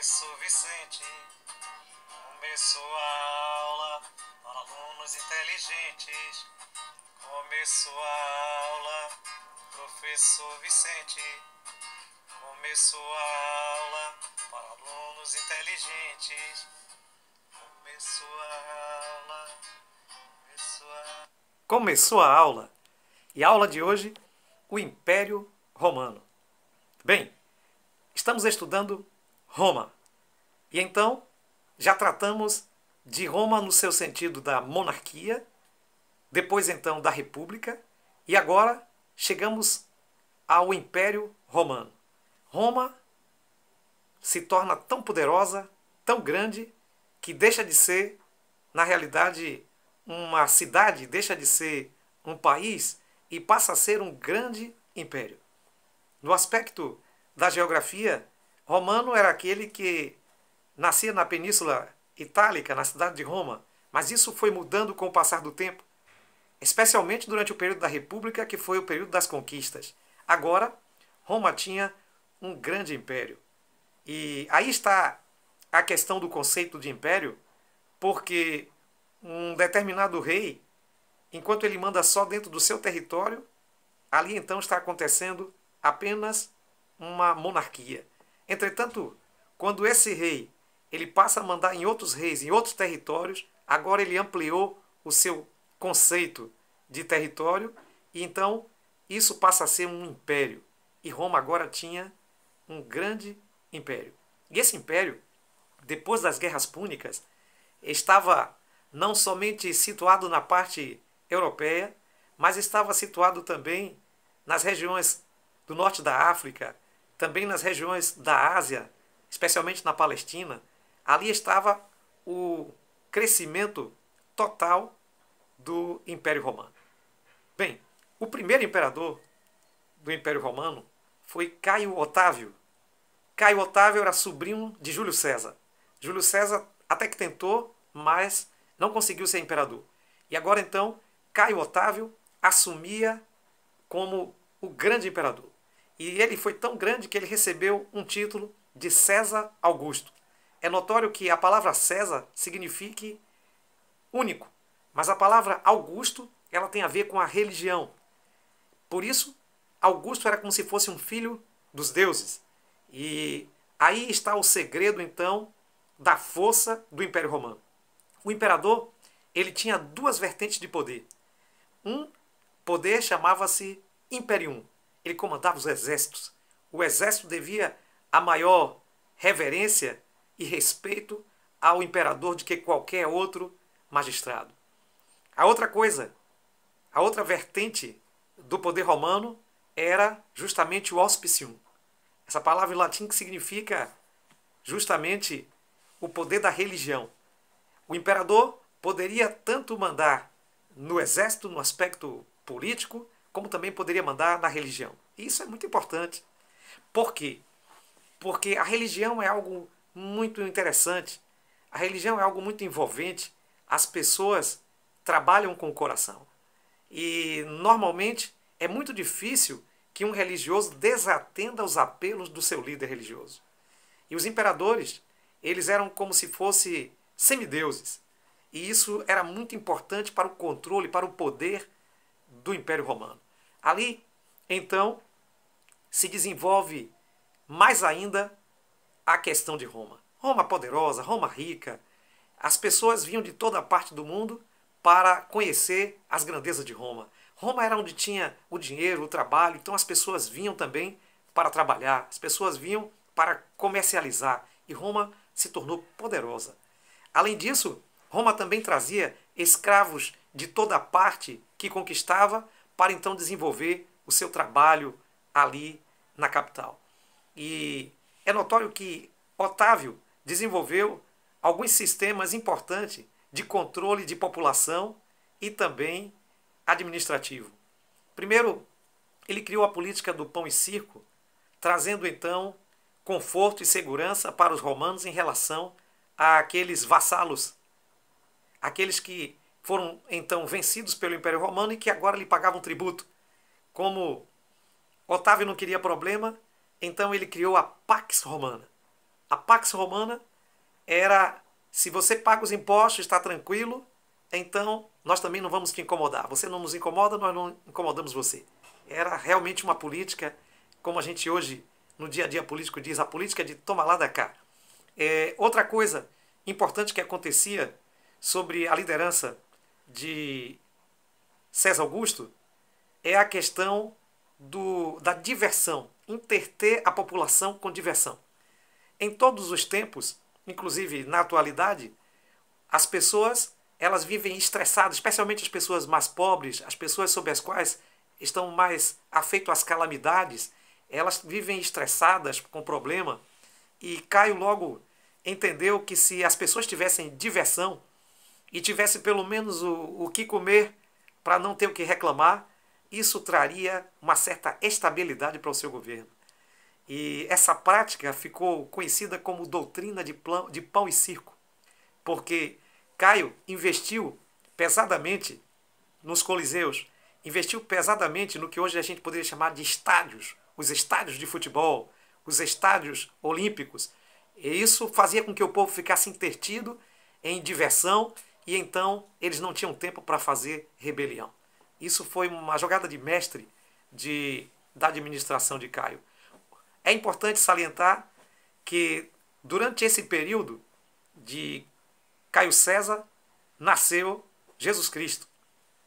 Professor Vicente, começou a aula para alunos inteligentes. Começou a aula, professor Vicente. Começou a aula para alunos inteligentes. Começou a aula, Começou a aula. E a aula de hoje, o Império Romano. Bem, estamos estudando Roma. E então, já tratamos de Roma no seu sentido da monarquia, depois então da república, e agora chegamos ao Império Romano. Roma se torna tão poderosa, tão grande, que deixa de ser, na realidade, uma cidade, deixa de ser um país e passa a ser um grande império. No aspecto da geografia, romano era aquele que nascia na Península Itálica, na cidade de Roma, mas isso foi mudando com o passar do tempo, especialmente durante o período da República, que foi o período das conquistas. Agora, Roma tinha um grande império. E aí está a questão do conceito de império, porque um determinado rei, enquanto ele manda só dentro do seu território, ali então está acontecendo apenas uma monarquia. Entretanto, quando esse rei ele passa a mandar em outros reis, em outros territórios, agora ele ampliou o seu conceito de território e então isso passa a ser um império. E Roma agora tinha um grande império. E esse império, depois das guerras púnicas, estava não somente situado na parte europeia, mas estava situado também nas regiões do norte da África, também nas regiões da Ásia, especialmente na Palestina. Ali estava o crescimento total do Império Romano. Bem, o primeiro imperador do Império Romano foi Caio Otávio. Caio Otávio era sobrinho de Júlio César. Júlio César até que tentou, mas não conseguiu ser imperador. E agora então, Caio Otávio assumia como o grande imperador. E ele foi tão grande que ele recebeu um título de César Augusto. É notório que a palavra César significa único, mas a palavra Augusto ela tem a ver com a religião. Por isso, Augusto era como se fosse um filho dos deuses. E aí está o segredo, então, da força do Império Romano. O imperador ele tinha duas vertentes de poder. Um poder chamava-se Imperium. Ele comandava os exércitos. O exército devia a maior reverência e respeito ao imperador do que qualquer outro magistrado. A outra coisa, a outra vertente do poder romano era justamente o auspicium. Essa palavra em latim que significa justamente o poder da religião. O imperador poderia tanto mandar no exército, no aspecto político, como também poderia mandar na religião. E isso é muito importante. Por quê? Porque a religião é algo muito interessante. A religião é algo muito envolvente. As pessoas trabalham com o coração. E, normalmente, é muito difícil que um religioso desatenda os apelos do seu líder religioso. E os imperadores, eles eram como se fossem semideuses. E isso era muito importante para o controle, para o poder do Império Romano. Ali, então, se desenvolve mais ainda a questão de Roma. Roma poderosa, Roma rica. As pessoas vinham de toda parte do mundo para conhecer as grandezas de Roma. Roma era onde tinha o dinheiro, o trabalho, então as pessoas vinham também para trabalhar, as pessoas vinham para comercializar e Roma se tornou poderosa. Além disso, Roma também trazia escravos de toda parte que conquistava para então desenvolver o seu trabalho ali na capital. E é notório que Otávio desenvolveu alguns sistemas importantes de controle de população e também administrativo. Primeiro, ele criou a política do pão e circo, trazendo então conforto e segurança para os romanos em relação àqueles vassalos, aqueles que foram então vencidos pelo Império Romano e que agora lhe pagavam tributo. Como Otávio não queria problema, então ele criou a Pax Romana. A Pax Romana era, se você paga os impostos, está tranquilo, então nós também não vamos te incomodar. Você não nos incomoda, nós não incomodamos você. Era realmente uma política, como a gente hoje, no dia a dia político, diz, a política de toma lá da cá. Outra coisa importante que acontecia sobre a liderança de César Augusto é a questão da diversão, entreter a população com diversão. Em todos os tempos, inclusive na atualidade, as pessoas elas vivem estressadas, especialmente as pessoas mais pobres, as pessoas sobre as quais estão mais afeitas às calamidades, elas vivem estressadas com problema. E Caio logo entendeu que se as pessoas tivessem diversão e tivessem pelo menos o que comer para não ter o que reclamar, isso traria uma certa estabilidade para o seu governo. E essa prática ficou conhecida como doutrina de pão e circo, porque Caio investiu pesadamente nos coliseus, investiu pesadamente no que hoje a gente poderia chamar de estádios, os estádios de futebol, os estádios olímpicos. E isso fazia com que o povo ficasse entretido em diversão e então eles não tinham tempo para fazer rebelião. Isso foi uma jogada de mestre da administração de Caio. É importante salientar que durante esse período de Caio César nasceu Jesus Cristo,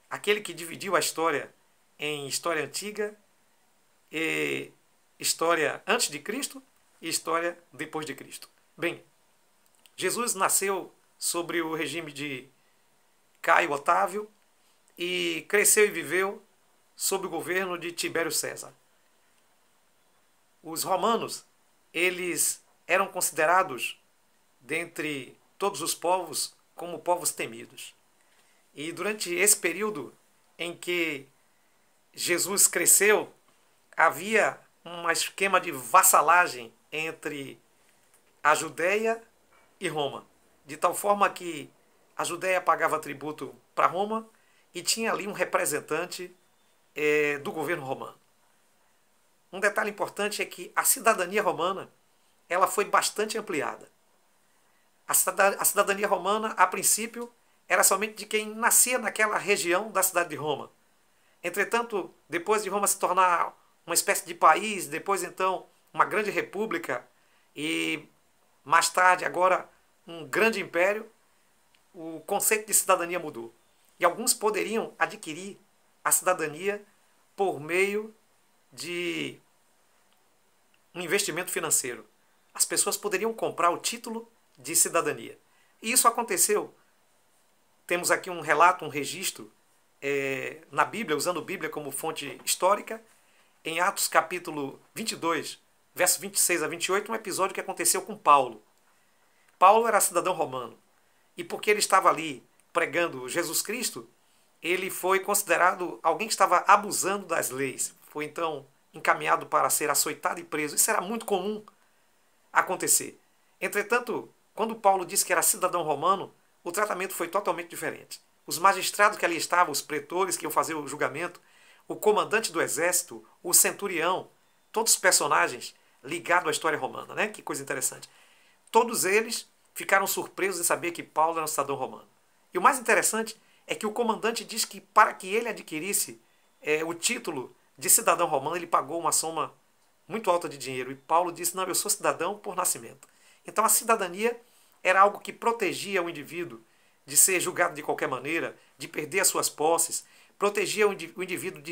aquele que dividiu a história em história antiga, e história antes de Cristo e história depois de Cristo. Bem, Jesus nasceu sobre o regime de Caio Otávio e cresceu e viveu sob o governo de Tibério César. Os romanos, eles eram considerados, dentre todos os povos, como povos temidos. E durante esse período em que Jesus cresceu, havia um esquema de vassalagem entre a Judéia e Roma, de tal forma que a Judéia pagava tributo para Roma e tinha ali um representante do governo romano. Um detalhe importante é que a cidadania romana ela foi bastante ampliada. A cidadania romana, a princípio, era somente de quem nascia naquela região da cidade de Roma. Entretanto, depois de Roma se tornar uma espécie de país, depois então uma grande república e mais tarde agora um grande império, o conceito de cidadania mudou. E alguns poderiam adquirir a cidadania por meio de um investimento financeiro. As pessoas poderiam comprar o título de cidadania. E isso aconteceu. Temos aqui um relato, um registro na Bíblia, usando a Bíblia como fonte histórica, em Atos capítulo 22, verso 26 a 28, um episódio que aconteceu com Paulo. Paulo era cidadão romano. E porque ele estava ali pregando Jesus Cristo, ele foi considerado alguém que estava abusando das leis. Foi então encaminhado para ser açoitado e preso. Isso era muito comum acontecer. Entretanto, quando Paulo disse que era cidadão romano, o tratamento foi totalmente diferente. Os magistrados que ali estavam, os pretores que iam fazer o julgamento, o comandante do exército, o centurião, todos os personagens ligados à história romana, né? Que coisa interessante. Todos eles ficaram surpresos em saber que Paulo era um cidadão romano. E o mais interessante é que o comandante diz que para que ele adquirisse o título de cidadão romano, ele pagou uma soma muito alta de dinheiro. E Paulo disse, não, eu sou cidadão por nascimento. Então a cidadania era algo que protegia o indivíduo de ser julgado de qualquer maneira, de perder as suas posses, protegia o indivíduo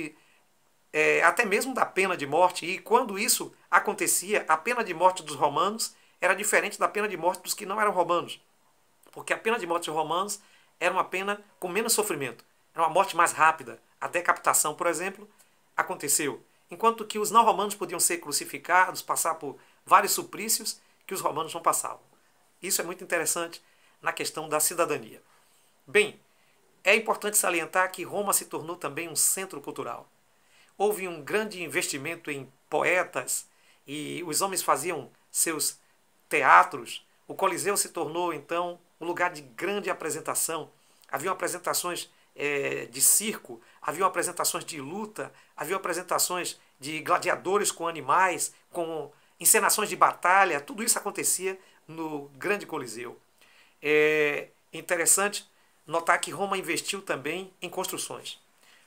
até mesmo da pena de morte. E quando isso acontecia, a pena de morte dos romanos era diferente da pena de morte dos que não eram romanos. Porque a pena de morte dos romanos era uma pena com menos sofrimento. Era uma morte mais rápida. A decapitação, por exemplo, aconteceu. Enquanto que os não romanos podiam ser crucificados, passar por vários suplícios que os romanos não passavam. Isso é muito interessante na questão da cidadania. Bem, é importante salientar que Roma se tornou também um centro cultural. Houve um grande investimento em poetas e os homens faziam seus teatros. O Coliseu se tornou, então, um lugar de grande apresentação. Haviam apresentações de circo, haviam apresentações de luta, haviam apresentações de gladiadores com animais, com encenações de batalha, tudo isso acontecia no grande Coliseu. É interessante notar que Roma investiu também em construções.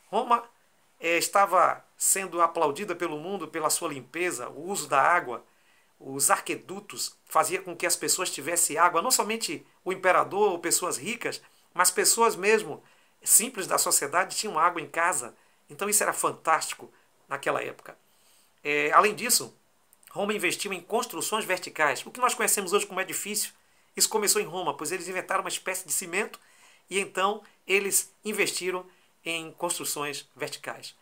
Roma estava sendo aplaudida pelo mundo pela sua limpeza, o uso da água. Os arquedutos faziam com que as pessoas tivessem água, não somente o imperador ou pessoas ricas, mas pessoas mesmo simples da sociedade tinham água em casa. Então isso era fantástico naquela época. Além disso, Roma investiu em construções verticais. O que nós conhecemos hoje como edifício, isso começou em Roma, pois eles inventaram uma espécie de cimento e então eles investiram em construções verticais.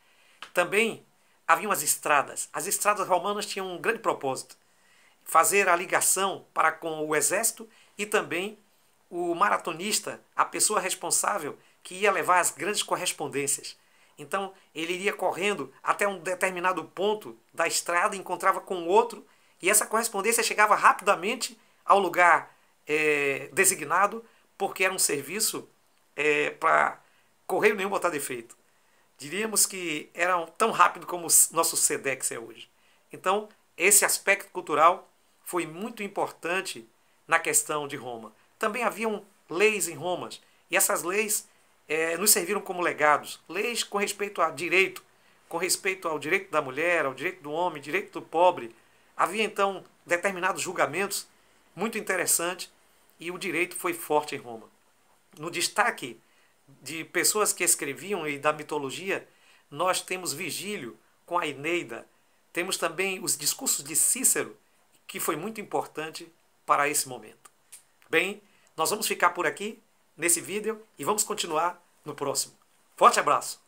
Também haviam as estradas. As estradas romanas tinham um grande propósito: fazer a ligação para com o exército e também o maratonista, a pessoa responsável que ia levar as grandes correspondências. Então ele iria correndo até um determinado ponto da estrada, encontrava com outro, e essa correspondência chegava rapidamente ao lugar designado, porque era um serviço para correio nenhum botar defeito. Diríamos que era tão rápido como o nosso Sedex é hoje. Então esse aspecto cultural foi muito importante na questão de Roma. Também haviam leis em Roma, e essas leis nos serviram como legados. Leis com respeito a direito, com respeito ao direito da mulher, ao direito do homem, direito do pobre. Havia então determinados julgamentos muito interessantes e o direito foi forte em Roma. No destaque de pessoas que escreviam e da mitologia, nós temos Virgílio com a Eneida, temos também os discursos de Cícero, que foi muito importante para esse momento. Bem, nós vamos ficar por aqui nesse vídeo e vamos continuar no próximo. Forte abraço!